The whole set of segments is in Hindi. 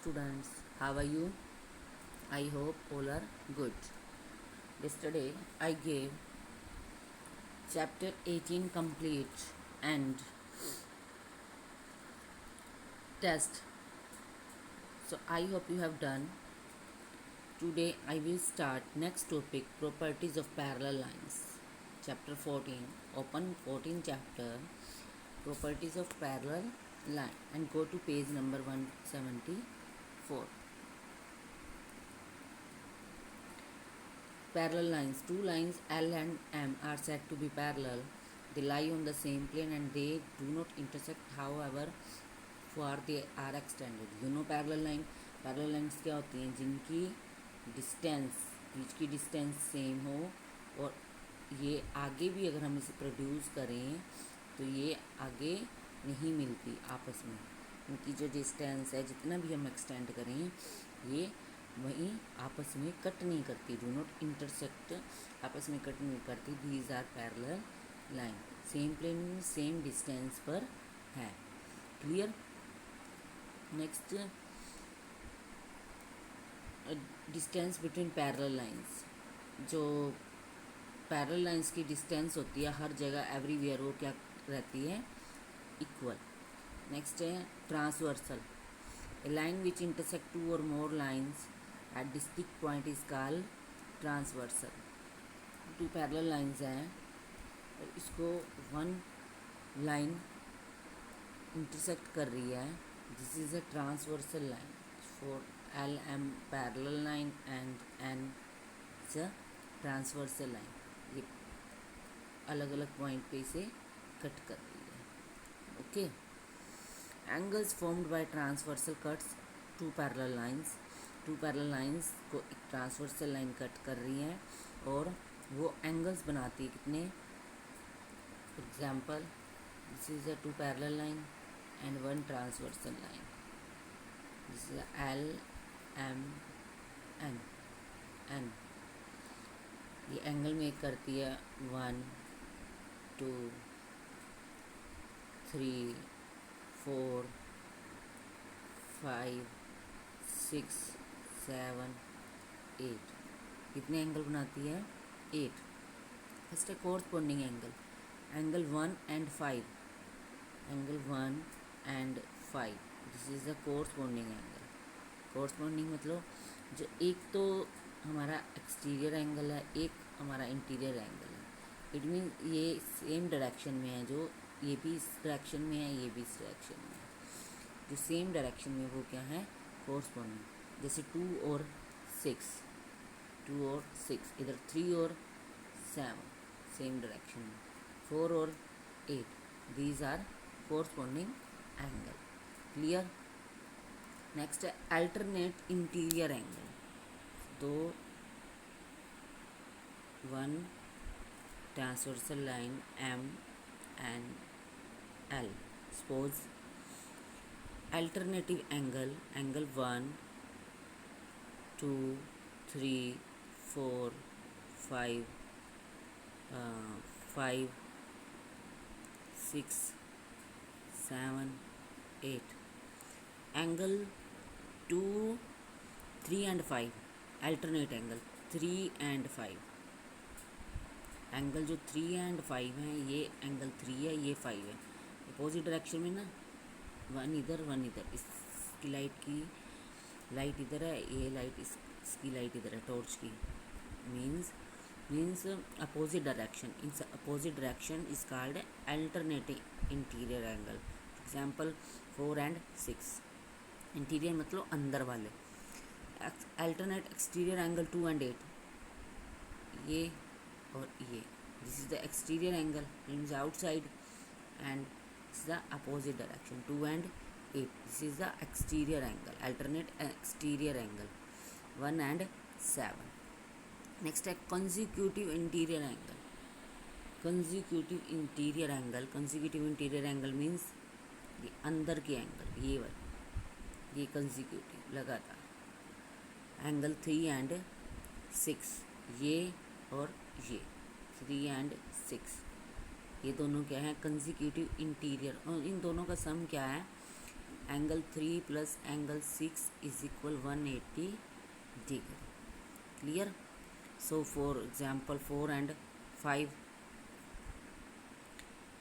students, how are you? I hope all are good. Yesterday I gave chapter 18 complete and test. So I hope you have done. Today I will start next topic, properties of parallel lines. Chapter 14, open 14 chapter, properties of parallel line, and go to page number 174. Parallel lines. Two lines L and M are said to be parallel. They lie on the same plane and they do not intersect, however far they are extended. You know parallel lines क्या होती हैं? जिनकी डिस्टेंस, बीच की डिस्टेंस सेम हो और ये आगे भी अगर हम इसे प्रोड्यूस करें तो ये आगे नहीं मिलती आपस में। इनकी जो डिस्टेंस है, जितना भी हम एक्सटेंड करें, ये वहीं आपस में कट नहीं करती, डू नॉट इंटरसेक्ट, आपस में कट नहीं करती। These are parallel line, same plane में सेम डिस्टेंस पर है। Clear? Next, distance between parallel lines. जो पैरेलल लाइंस की डिस्टेंस होती है हर जगह, एवरीवेयर, वो क्या रहती है? इक्वल। नेक्स्ट है transversal. A line which intersect two और more lines at distinct point is called transversal. Two parallel lines हैं और इसको वन लाइन इंटरसेक्ट कर रही है, this is a transversal line for L M parallel line and N is a transversal line. ये अलग अलग पॉइंट पे इसे कट कर रही है। Okay, angles formed by transversal cuts two parallel lines. Two parallel lines को एक ट्रांसवर्सल लाइन कट कर रही है और वो एंगल्स बनाती है कितने? For example, this is a two parallel line and one transversal line, this is L M N N. ये एंगल मेक करती है 1 2 3 4 5 6 7 8। कितने एंगल बनाती है? 8। फर्स्ट है corresponding angle, angle 1 and 5, angle 1 and 5, this is the corresponding angle. Corresponding मतलब जो एक तो हमारा एक्सटीरियर एंगल है, एक हमारा इंटीरियर एंगल है। इट मीन ये सेम डायरेक्शन में है, जो ये भी इस डायरेक्शन में है, ये भी इस डायरेक्शन में है, जो सेम डायरेक्शन में, वो क्या है? कोरस्पॉन्डिंग। जैसे 2 और 6, 2 और 6, इधर 3 और 7 सेम डायरेक्शन में, 4 और 8, these are corresponding angle. Clear? Next है अल्टरनेट इंटीरियर एंगल। तो one transversal line M and L, suppose alternative angle, angle 1 2 3 4 5 5 6 7 8, angle 2 3 and 5, alternate angle 3 and 5, angle जो 3 and 5 हैं, ये एंगल 3 है, ये 5 है। अपोजिट डायरेक्शन में ना, वन इधर वन इधर, इसकी लाइट इधर है, ये लाइट इसकी लाइट इधर है, टॉर्च की। Means opposite direction, in opposite direction is called alternative interior angle. Example 4 and 6, interior मतलब अंदर वाले। अल्टरनेट एक्सटीरियर एंगल 2 and 8, ये और ये, this is the exterior angle, means outside, and the opposite direction 2 and 8, this is the exterior angle, alternate exterior angle 1 and 7. next है consecutive interior angle। consecutive interior angle, consecutive interior angle means ये अंदर के एंगल, ये वाले, ये consecutive लगातार। एंगल 3 and 6, ये और ये 3 and 6, ये दोनों क्या है? Consecutive interior. और इन दोनों का सम क्या है? Angle 3 plus angle 6 is equal 180 degree. Clear? So for example 4 and 5.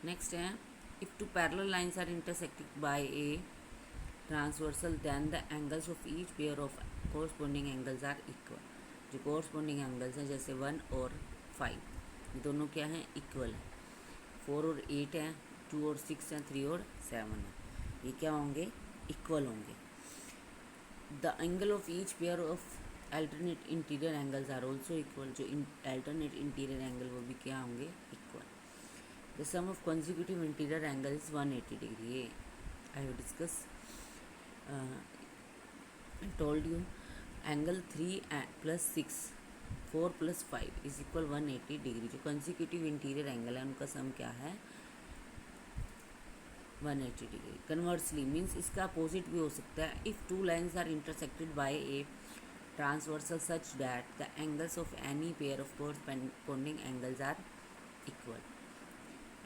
Next है, if two parallel lines are intersected by a transversal then the angles of each pair of corresponding angles are equal. जो corresponding angles हैं जैसे 1 और 5 दोनों क्या हैं, इक्वल है. 4 और 8 हैं, 2 और 6 हैं, 3 और 7 हैं, ये क्या होंगे, इक्वल होंगे. The angle of each pair of alternate interior angles are also equal. जो अल्टरनेट इंटीरियर एंगल वो भी क्या होंगे, equal. The sum of consecutive interior angle is 180 degree. ये I have discuss told you. Angle 3 plus 6 4 plus 5 is equal 180 degree. जो कंसेक्यूटिव इंटीरियर एंगल है उनका सम क्या है, 180 डिग्री. कन्वर्सली मीन्स इसका अपोजिट भी हो सकता है. If two lines are intersected by a transversal such that the angles of any pair of corresponding angles are equal.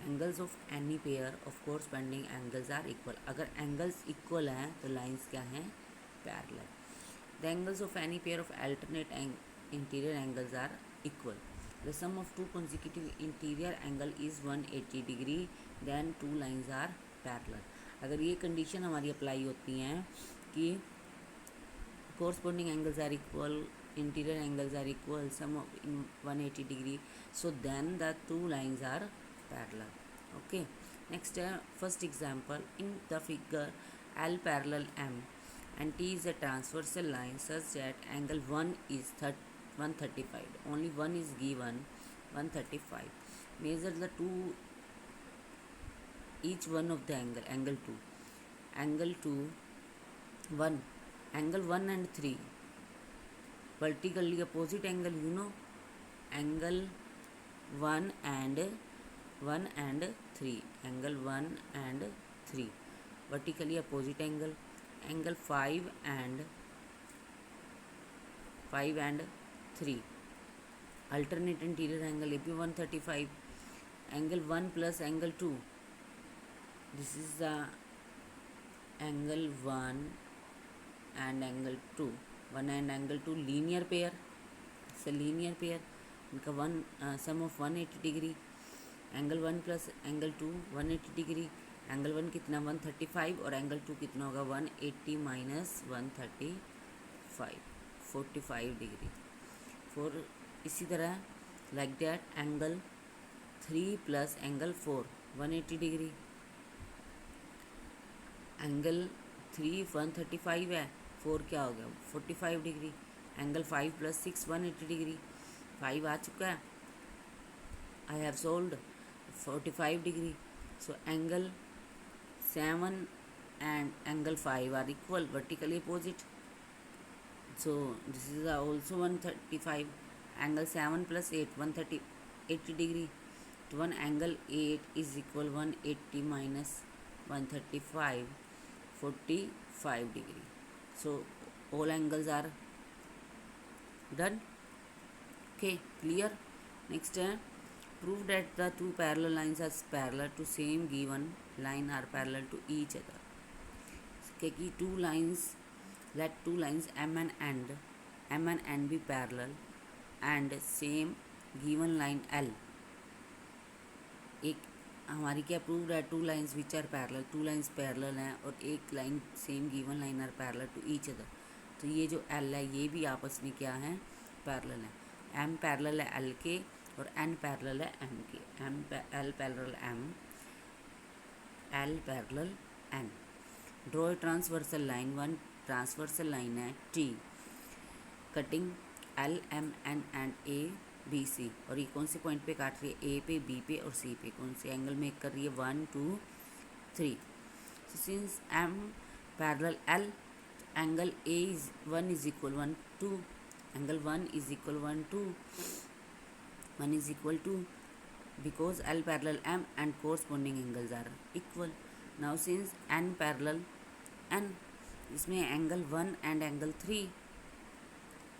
Angles of any pair of corresponding angles are equal. अगर एंगल्स इक्वल हैं तो लाइन्स क्या हैं, parallel. The angles of any pair of alternate interior angles are equal. The sum of two consecutive interior angle is 180 degree then two lines are parallel. अगर ये कंडीशन हमारी अप्लाई होती हैं कि corresponding angles are equal, interior angles are equal, sum of in 180 degree, so then the two lines are parallel. Okay, next first example. In the figure, L parallel M and T is a transversal line such that angle 1 is 135. Only one is given, 135. Measure the two each one of the angle 2, angle 2, 1, angle 1 and 3 vertically opposite angle, you know, angle 1 and 3, angle 1 and 3 vertically opposite angle. Angle 5 and 3 alternate interior angle, ये भी 135. angle 1 plus angle 2, this is the angle 1 and angle 2. 1 and angle 2 linear pair, it's a linear pair. इनका sum of 180 degree. Angle 1 plus angle 2 180 degree. Angle 1 कितना 135 और एंगल 2 कितना होगा 180 माइनस 135 45 डिग्री. फोर इसी तरह like that angle 3 plus angle 4 180 degree. Angle 3 135 है, 4 क्या हो गया 45 डिग्री. Angle 5 plus 6 180 degree. 5 आ चुका है, I have solved 45 degree. So angle 7 and angle 5 are equal, vertically opposite. So this is also 135. Angle 7 plus 8 180 degree. तो one angle 8 is equal 180 minus 135 45 degree. So all angles are done. Okay, clear. Next prove that the two parallel lines are parallel to same given line are parallel to each other. Okay, कि two lines, let two lines M and N be parallel and same given line L. एक हमारी क्या प्रूव है, two lines which are parallel, two lines parallel हैं और एक line same given line are parallel to each other. तो ये जो एल है ये भी आपस में क्या है, पैरेलल है. एम पैरेलल है एल के और एन पैरेलल है एम के. L parallel M, L parallel N. Draw transversal line. One transversal line है T cutting L M N and A B C. और ये कौन से पॉइंट पे काट रही है, ए पे, बी पे और सी पे. कौन से एंगल मेक कर रही है, 1 2 3. So since M parallel L, angle A is 1 is equal 1 2, angle 1 is equal 1 2, 1 is equal 2 because L parallel M and corresponding angles are equal. Now since N parallel N, इसमें angle 1 and angle 3,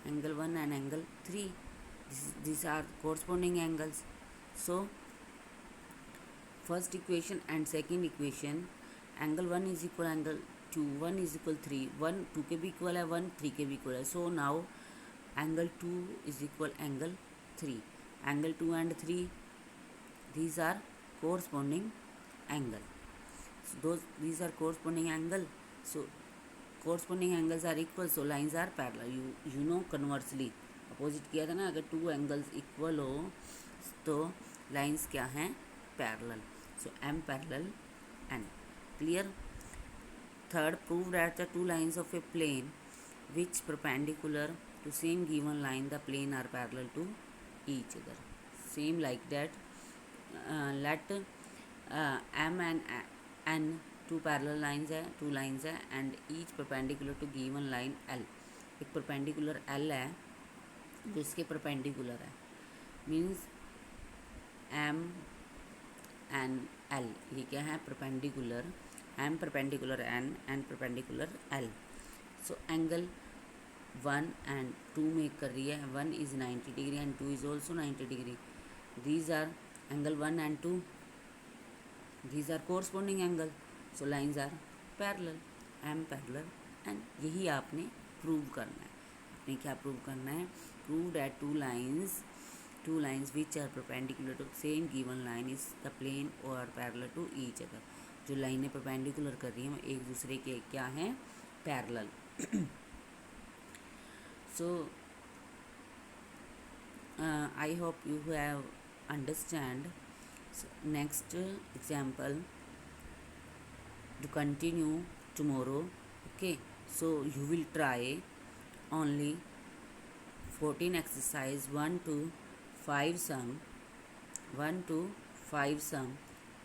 angle 1 and angle 3, these are corresponding angles. So first equation and second equation, angle 1 is equal angle 2, 1 is equal 3, 1 2 के भी इक्वल है, 1 3 के भी इक्वल है. So now angle 2 is equal angle 3. Angle 2 and 3, these are corresponding angle. So these are corresponding angle. So corresponding angles are equal, so lines are parallel. You know conversely opposite किया था ना, अगर two angles equal हो तो lines क्या हैं, parallel. So M parallel N. Clear? Third, prove that the two lines of a plane which perpendicular to same given line, the plane are parallel to each other. Same like that, let M and N two parallel lines है, two lines है, and each perpendicular to given line L. एक perpendicular L है जो इसके perpendicular है, means M and L ये क्या है, perpendicular. M perpendicular N and perpendicular L. So angle 1 and 2 make कर रही है. 1 is 90 degree and 2 is also 90 degree. These are angle 1 and 2. These are corresponding angle. So lines are parallel. M parallel N. यही आपने प्रूव करना है. आपने क्या प्रूव करना है? Prove that two lines which are perpendicular to same given line is the plane or parallel to each other. जो लाइनें परपेंडिकुलर कर रही हैं वो एक दूसरे के क्या हैं, parallel. So I hope you have understand. Next example to continue tomorrow. Okay, so you will try only 14 exercise 1 to 5 sum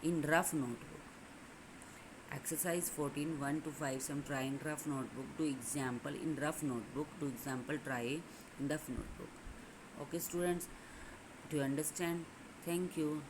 in rough notebook. Exercise 14 1 to 5 sum try in rough notebook. Do example in rough notebook. Do example try in rough notebook. Okay students, do you understand? Thank you.